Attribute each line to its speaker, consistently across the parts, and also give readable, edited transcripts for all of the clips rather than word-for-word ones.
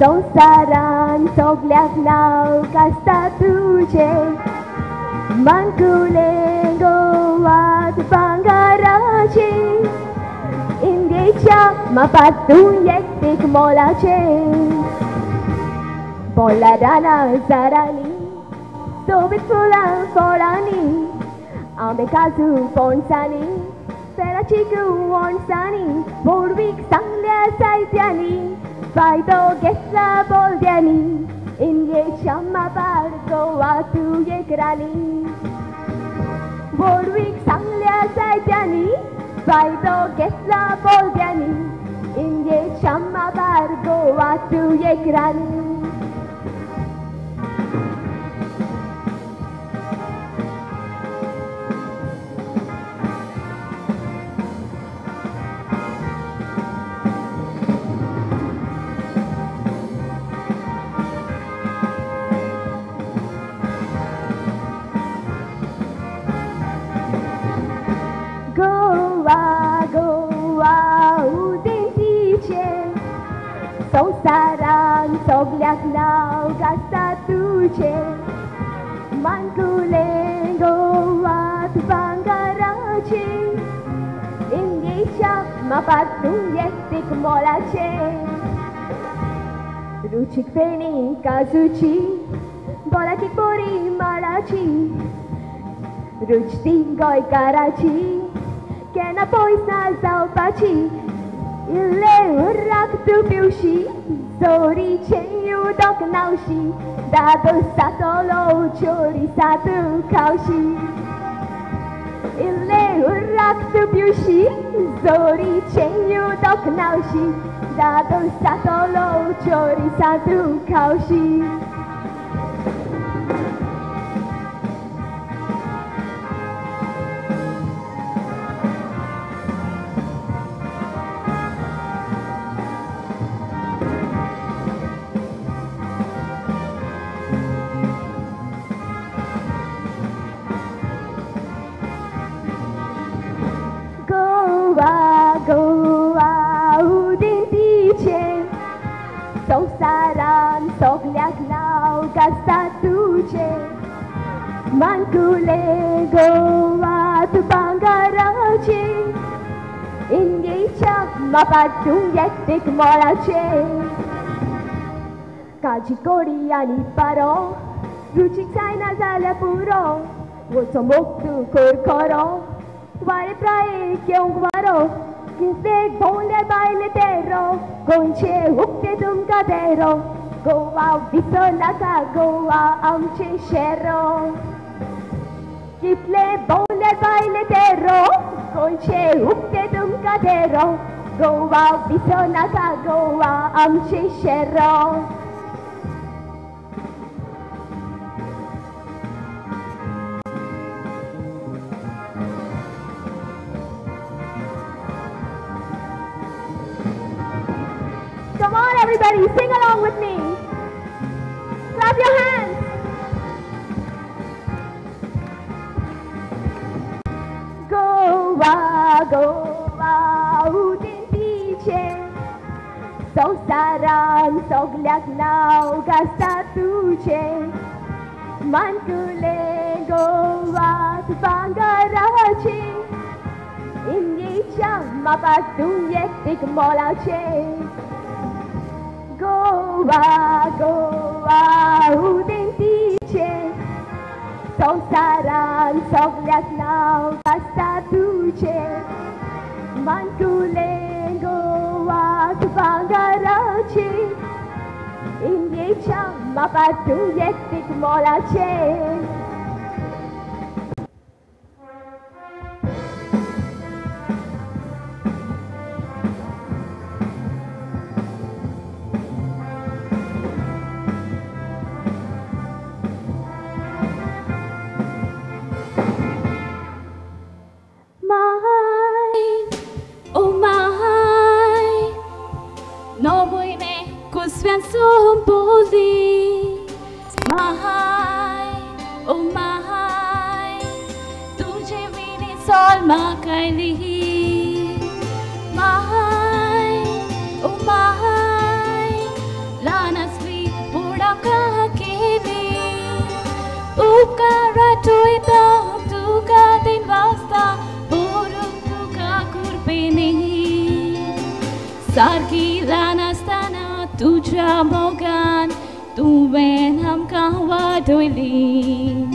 Speaker 1: संसारान सगळ्याक नांव आसता तुजें मानकुलें गोवात भांगाराचें इंडियेच्या मापात तूं एकटेक मोलाचें बोला रानां झाडांनी सोबीत फुलां फळांनी आंबे काजू पणसांनी पेरां चिकू वणसांनी पोरवीक सांगल्या जायत्यांनी फायदो घेतला बोलद्यांनी इंडियेच्या मापार गोवा तूं एक रानी पोरवीक सांगल्या जायत्यांनी फायदो घेतला बोलद्यांनी इंडियेच्या मापार गोवा तूं एक रानी संसारान सगळ्याक नांव आसता तुजें मानकुलें गोवात भांगाराचें इंडियेच्या मापार तूं एकटेक मोलाचें रुचीक फेणी काजूची बोलाची पोरी माडाची रुच ती गोंयकाराची केन्ना पयस ना जावपाची इल्ले उर्राक तूं पिवशी जोरीचें उदक न्हावशी दादो सातलो चोरी सातू खावशी इल्ले उर्राक तूं पिवशी जोरीचें उदक न्हावशी दादो सातलो चोरी सातू खावशी संसारान सगळ्याक नांव आसता तुजें मानकुलें गोवात भांगाराचें इंडियेच्या मापार तूं एकटेक मोलाचें काजी कोडी आनी पारो रुचीक जायना जाल्यार पुरो वचो मोग तूं कोर खरो वारे प्राये घेवंक वारो कितें भोंवले बायले तेरो गोंयचे उक्ते तुमकां तेरो गोवा विसो नाका गोवा आमचें शेरो कितले भोंवले बायले तेरो गोंयचे उक्ते तुमकां तेरो गोवा विसो नाका गोवा आमचें शेरो Come on, everybody, sing along with me. Clap your hands. Goa, Goa, udin tiche. संसारान सगळ्याक नांव आसता तुजें मानकुलें गोवात भांगाराचें इंडियेच्या मापार तूं एकटेक मोलाचें गोवा गोवा उदें तिचें संसारान सगळ्याक नांव आसता तुजें मानकुलें गोवात भांगाराचें इंडियेच्या मापार तूं एकटेक मोलाचें
Speaker 2: Svenson Boli Mahai, oh Mahai Tujhe vini sol makaili Mahai, oh Mahai Lana gratuita tuka din basta puro tuka kurpini sarki lanastana tuja mogan tuven ham kahwa doili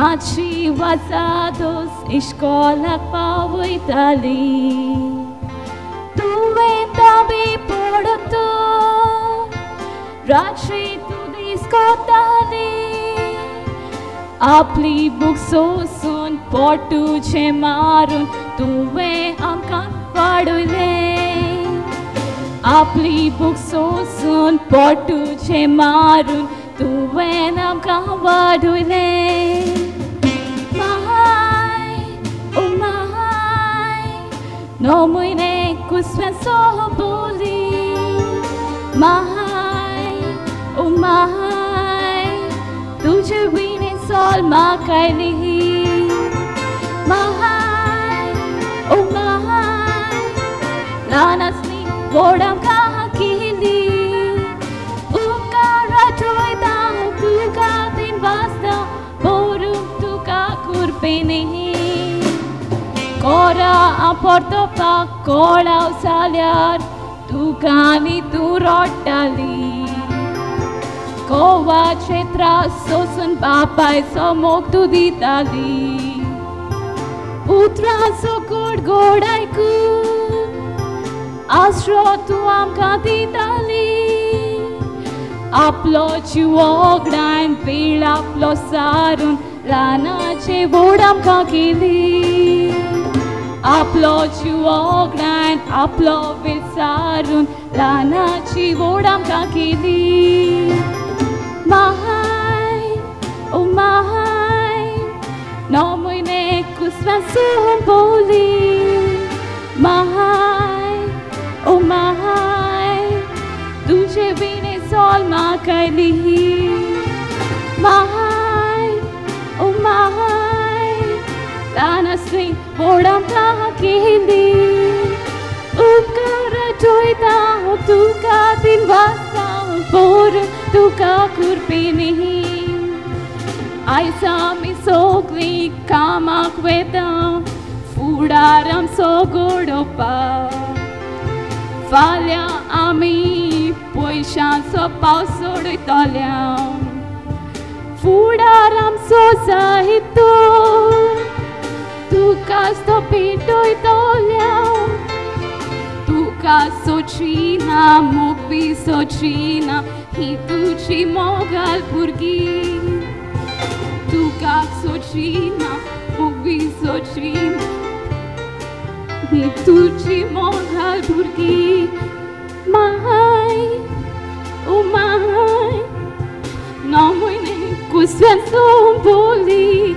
Speaker 2: machi wasados iskola pawitali tuven tabi podoto ratri tudiskotali आपली book सोसून पोटूचे मारून तुवें आमकां वाडयले आपली book सोसून पोटूचे मारून तुवें आमकां वाडयले माय ओ माय नो मुयने कुसवें सोबोली माय ओ माय तुजे विने Sol makailihi Mahai, oh mahai Lanasni vodam kahakili Ukara tuita tuka din basta Borum tuka kurpini Kora aporto pa kola usalyar Tukani tu rotali Kowa kshetra sosun papai somok tu ditali Putra so godaiku Astro tu amka ditali Aplo chuogdain pil aplo sarun Lana che vodam kakili Aplo chuogdain aplo vil sarun Lana che vodam kakili Mahai, oh mahai, no muine kusvan sumboli. Mahai, oh mahai, tujhe vine sol makaili. Mahai, oh mahai, lanasri vodam kahakili. Ukara joita tuka din vasta por tuka kurpini Aisa mi sogli kamak veda Fudaram sogodopa Falha ami poishan so pausod italya Fudaram so sahito Tuka sto pito italya Tuka sochina mokbi sochina Hituchi mogal purgi Tuka sochina mokbi sochina Hituchi mogal purgi Mahai, oh mahai No muine kusven somboli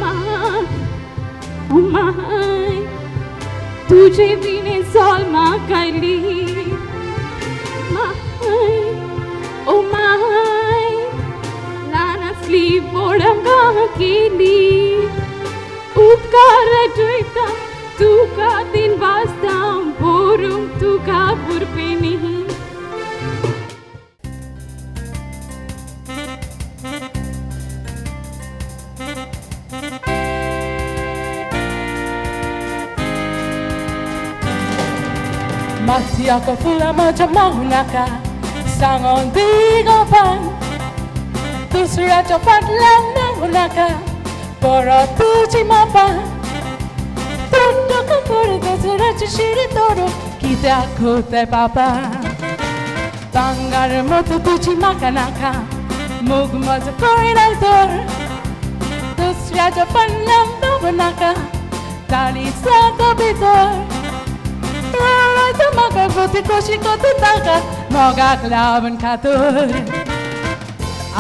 Speaker 2: Mahai, oh mahai Tujhe vine sol makaili Mahai, oh mahai Lanasli vodam kahakili Upkara joita tuka din vastam Borum tuka purpini
Speaker 3: Mati ako fula moja maunaka Sangon digo pan Tusura chopat lang naunaka Poro tuji mapa Tondo kapuri tusura chishiri toro Kita kute papa Tangar motu tuji makanaka Mug moja korina tor Tusura chopat lang naunaka Tali sa kapitor Tamaga putih koshi kotu taga moga klaven katur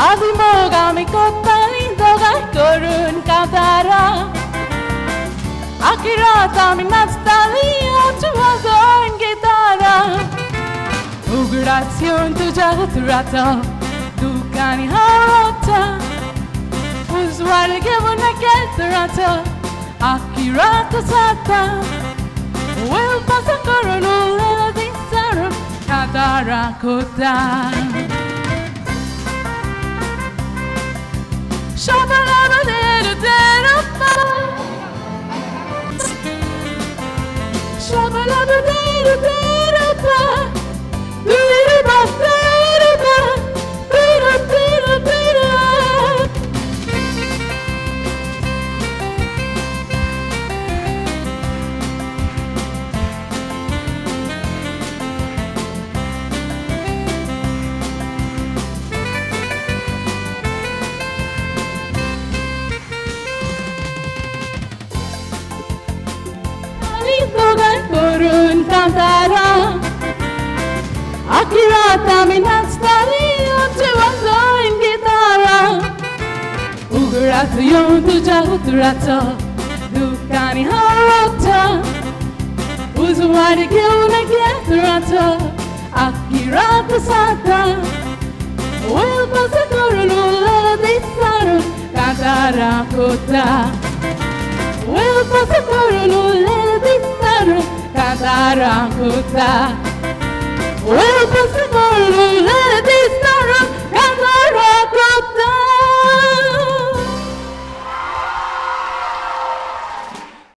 Speaker 3: Adi moga mi kota lindoga korun katara Akirata mi nastali ochu azon gitara Uguracion tu jaturata Dukani harota Uzwari gevuna kelturata Akirata sata Well, pasa coronula di sara Katara kota Turun cantara Akirata minastari Uchiwazo in gitara Uguratu yon tuja uturato Dukani harata Uzuwari kiuna geturato Akirata sata Wilpa sakurunu lala disaru Cantara kota Wilpa sakurunu lala disaru Cantara kota Wilpa sakurunu lala